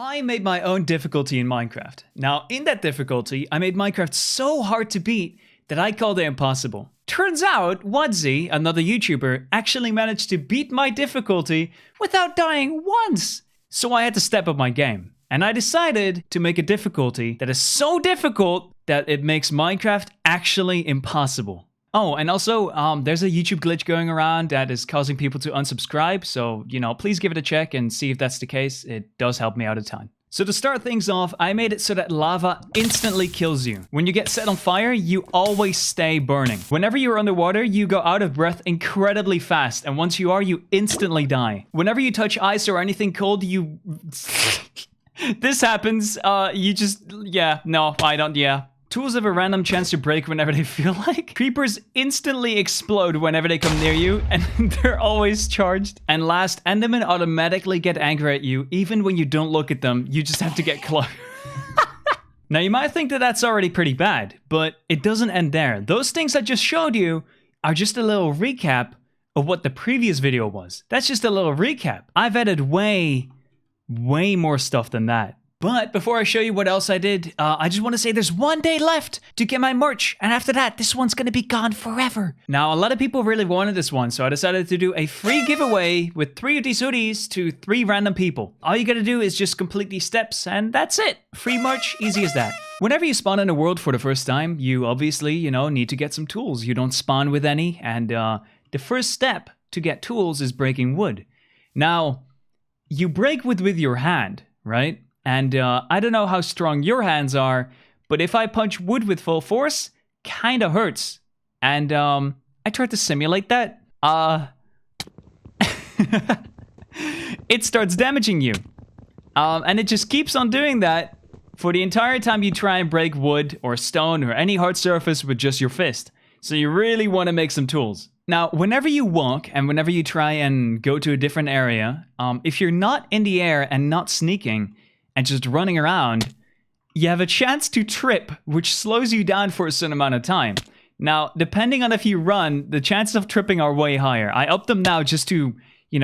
I made my own difficulty in Minecraft. Now, in that difficulty, I made Minecraft so hard to beat that I called it impossible. Turns out, Wadzi, another YouTuber, actually managed to beat my difficulty without dying once. So I had to step up my game. And I decided to make a difficulty that is so difficult that it makes Minecraft actually impossible. Oh, and also, there's a YouTube glitch going around that is causing people to unsubscribe, so, please give it a check and see if that's the case. It does help me out a ton. So to start things off, I made it so that lava instantly kills you. When you get set on fire, you always stay burning. Whenever you're underwater, you go out of breath incredibly fast, and once you are, you instantly die. Whenever you touch ice or anything cold, you... This happens, Tools have a random chance to break whenever they feel like. Creepers instantly explode whenever they come near you, and they're always charged. And last, Endermen automatically get angry at you, even when you don't look at them. You just have to get close. Now, you might think that that's already pretty bad, but it doesn't end there. Those things I just showed you are just a little recap of what the previous video was. That's just a little recap. I've added way more stuff than that. But before I show you what else I did, I just want to say there's 1 day left to get my merch. And after that, this one's going to be gone forever. Now, a lot of people really wanted this one, so I decided to do a free giveaway with 3 of these hoodies to 3 random people. All you got to do is just complete these steps, and that's it. Free merch, easy as that. Whenever you spawn in a world for the first time, you obviously, need to get some tools. You don't spawn with any, and the first step to get tools is breaking wood. Now, you break wood with your hand, right? And I don't know how strong your hands are, but if I punch wood with full force, kinda hurts. And I tried to simulate that. It starts damaging you. And it just keeps on doing that for the entire time you try and break wood or stone or any hard surface with just your fist. So you really want to make some tools. Now, whenever you walk and whenever you try and go to a different area, if you're not in the air and not sneaking, and just running around, you have a chance to trip, which slows you down for a certain amount of time. Now, depending on if you run, the chances of tripping are way higher. I upped them now just to,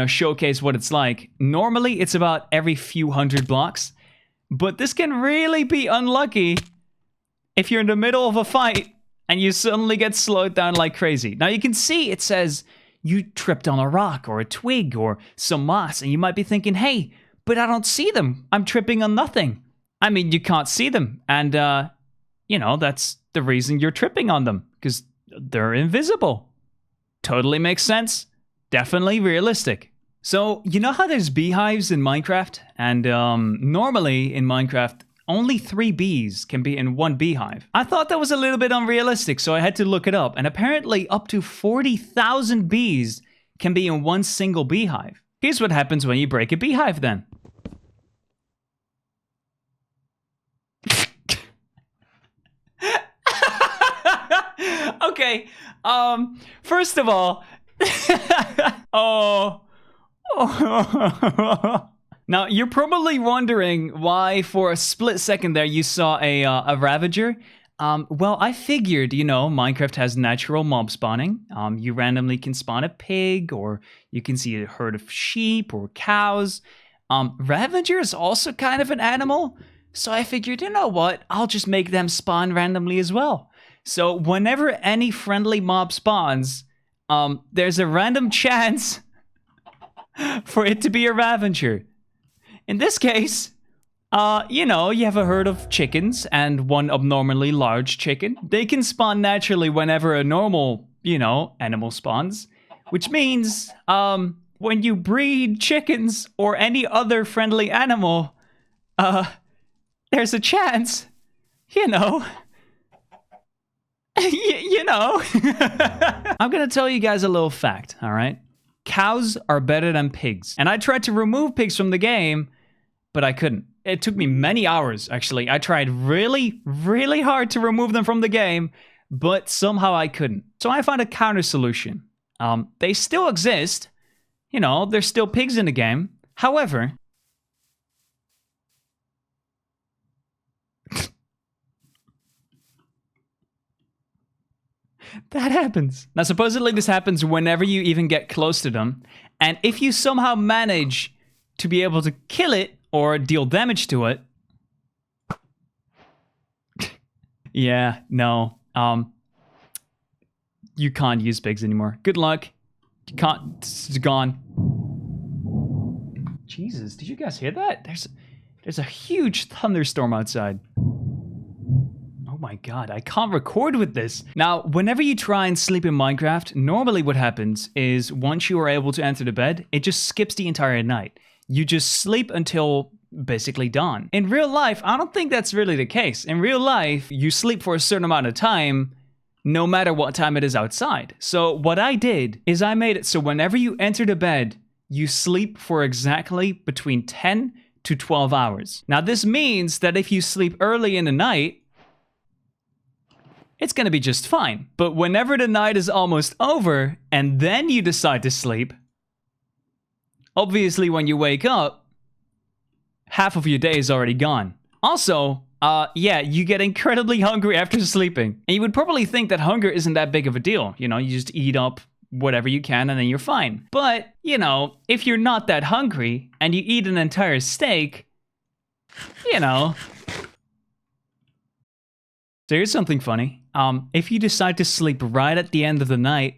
showcase what it's like. Normally, it's about every few hundred blocks, but this can really be unlucky if you're in the middle of a fight and you suddenly get slowed down like crazy. Now, you can see it says you tripped on a rock or a twig or some moss, and you might be thinking, hey, but I don't see them. I'm tripping on nothing. I mean, you can't see them. And, that's the reason you're tripping on them. Because they're invisible. Totally makes sense. Definitely realistic. So, you know how there's beehives in Minecraft? And normally in Minecraft, only 3 bees can be in 1 beehive. I thought that was a little bit unrealistic, so I had to look it up. And apparently up to 40,000 bees can be in 1 single beehive. Here's what happens when you break a beehive then. Okay, first of all, Now, you're probably wondering why for a split second there you saw a Ravager. Well, I figured, Minecraft has natural mob spawning. You randomly can spawn a pig, or you can see a herd of sheep or cows. Ravager is also kind of an animal, so I figured, you know what, I'll just make them spawn randomly as well. So whenever any friendly mob spawns, there's a random chance for it to be a Ravager. In this case, you have a herd of chickens and 1 abnormally large chicken. They can spawn naturally whenever a normal, animal spawns. Which means, when you breed chickens or any other friendly animal, there's a chance, I'm gonna tell you guys a little fact, alright? Cows are better than pigs. And I tried to remove pigs from the game, but I couldn't. It took me many hours, actually. I tried really, really hard to remove them from the game, but somehow I couldn't. So I found a counter solution. They still exist. There's still pigs in the game. However, that happens. Now, supposedly this happens whenever you even get close to them. And if you somehow manage to be able to kill it or deal damage to it. Yeah, no. You can't use pigs anymore. Good luck. You can't. It's gone. Jesus, did you guys hear that? There's a huge thunderstorm outside. Oh my god, I can't record with this. Now, whenever you try and sleep in Minecraft, normally what happens is once you are able to enter the bed, it just skips the entire night. You just sleep until basically dawn. In real life, I don't think that's really the case. In real life, you sleep for a certain amount of time, no matter what time it is outside. So what I did is I made it so whenever you enter the bed, you sleep for exactly between 10 to 12 hours. Now this means that if you sleep early in the night, it's gonna be just fine. But whenever the night is almost over and then you decide to sleep, obviously when you wake up, half of your day is already gone. Also, yeah, you get incredibly hungry after sleeping. And you would probably think that hunger isn't that big of a deal. You know, you just eat up whatever you can and then you're fine. But, you know, if you're not that hungry and you eat an entire steak, you know. So here's something funny. If you decide to sleep right at the end of the night,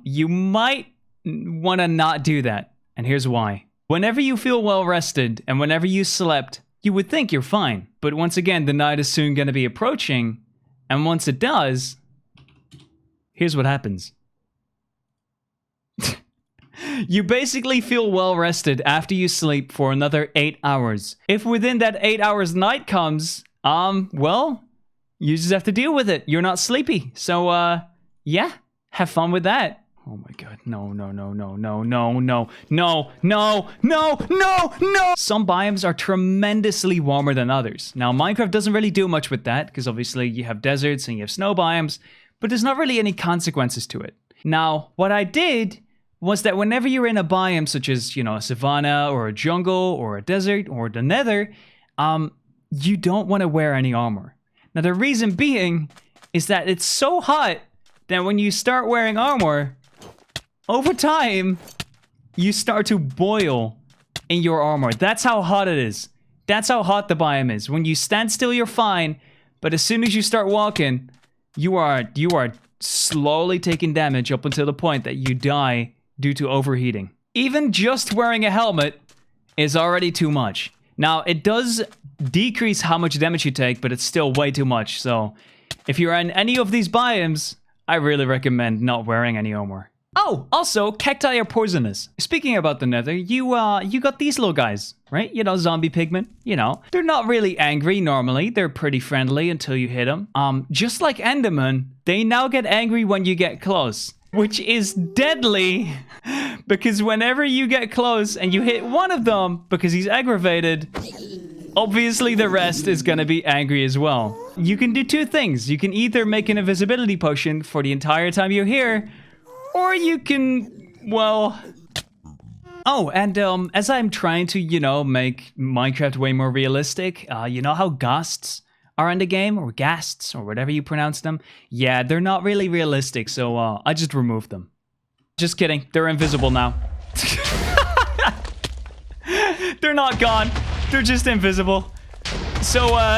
you might want to not do that. And here's why. Whenever you feel well rested and whenever you slept, you would think you're fine. But once again, the night is soon going to be approaching. And once it does, here's what happens. You basically feel well rested after you sleep for another 8 hours. If within that 8 hours night comes, well, you just have to deal with it. You're not sleepy. So, yeah, have fun with that. Oh my god, no. Some biomes are tremendously warmer than others. Now, Minecraft doesn't really do much with that, because obviously you have deserts and you have snow biomes, but there's not really any consequences to it. Now, what I did was that whenever you're in a biome such as, you know, a savanna or a jungle or a desert or the Nether, you don't want to wear any armor. Now, the reason being is that it's so hot that when you start wearing armor, over time, you start to boil in your armor. That's how hot it is. That's how hot the biome is. When you stand still, you're fine, but as soon as you start walking, you are slowly taking damage up until the point that you die due to overheating. Even just wearing a helmet is already too much. Now, it does decrease how much damage you take, but it's still way too much. So, if you're in any of these biomes, I really recommend not wearing any armor. Oh, also, cacti are poisonous. Speaking about the Nether, you got these little guys, right? You know, zombie pigmen, you know. They're not really angry normally. They're pretty friendly until you hit them. Just like Enderman, they now get angry when you get close, which is deadly because whenever you get close and you hit one of them because he's aggravated, obviously the rest is gonna be angry as well. You can do two things. You can either make an invisibility potion for the entire time you're here, or you can, well... Oh, and as I'm trying to, you know, make Minecraft way more realistic, you know how ghasts are in the game? Or ghasts, or whatever you pronounce them? Yeah, they're not really realistic, so I just removed them. Just kidding, they're invisible now. They're not gone, they're just invisible. So,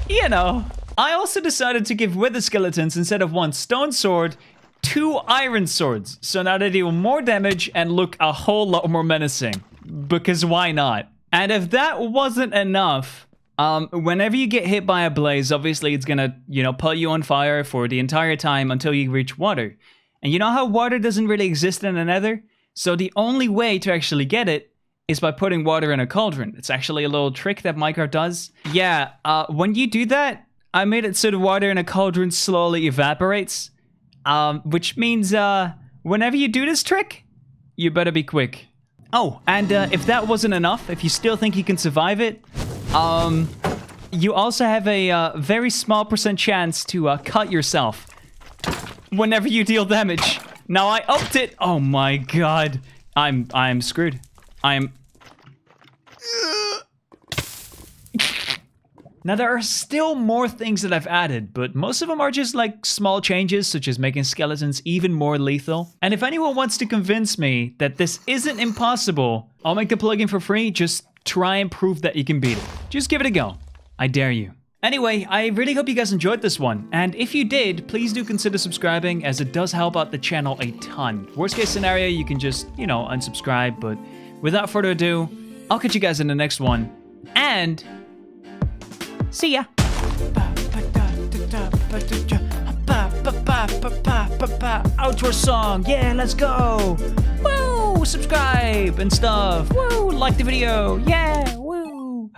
you know, I also decided to give wither skeletons, instead of one stone sword, 2 iron swords, so now they deal more damage and look a whole lot more menacing. Because why not? And if that wasn't enough, whenever you get hit by a blaze, obviously it's gonna, you know, put you on fire for the entire time until you reach water. And you know how water doesn't really exist in the Nether? So the only way to actually get it is by putting water in a cauldron. It's actually a little trick that Minecraft does. Yeah, when you do that, I made it so the water in a cauldron slowly evaporates. Which means, whenever you do this trick, you better be quick. Oh, and if that wasn't enough, if you still think you can survive it, you also have a very small % chance to cut yourself whenever you deal damage. Now I upped it. Oh my god, I'm screwed. Now, there are still more things that I've added, but most of them are just like small changes, such as making skeletons even more lethal. And if anyone wants to convince me that this isn't impossible, I'll make the plugin for free. Just try and prove that you can beat it. Just give it a go. I dare you. Anyway, I really hope you guys enjoyed this one, and if you did, please do consider subscribing, as it does help out the channel a ton. Worst case scenario, you can just, unsubscribe, but without further ado, I'll catch you guys in the next one, and see ya! Outro song, yeah, let's go! Woo! Subscribe and stuff! Woo! Like the video, yeah! Woo!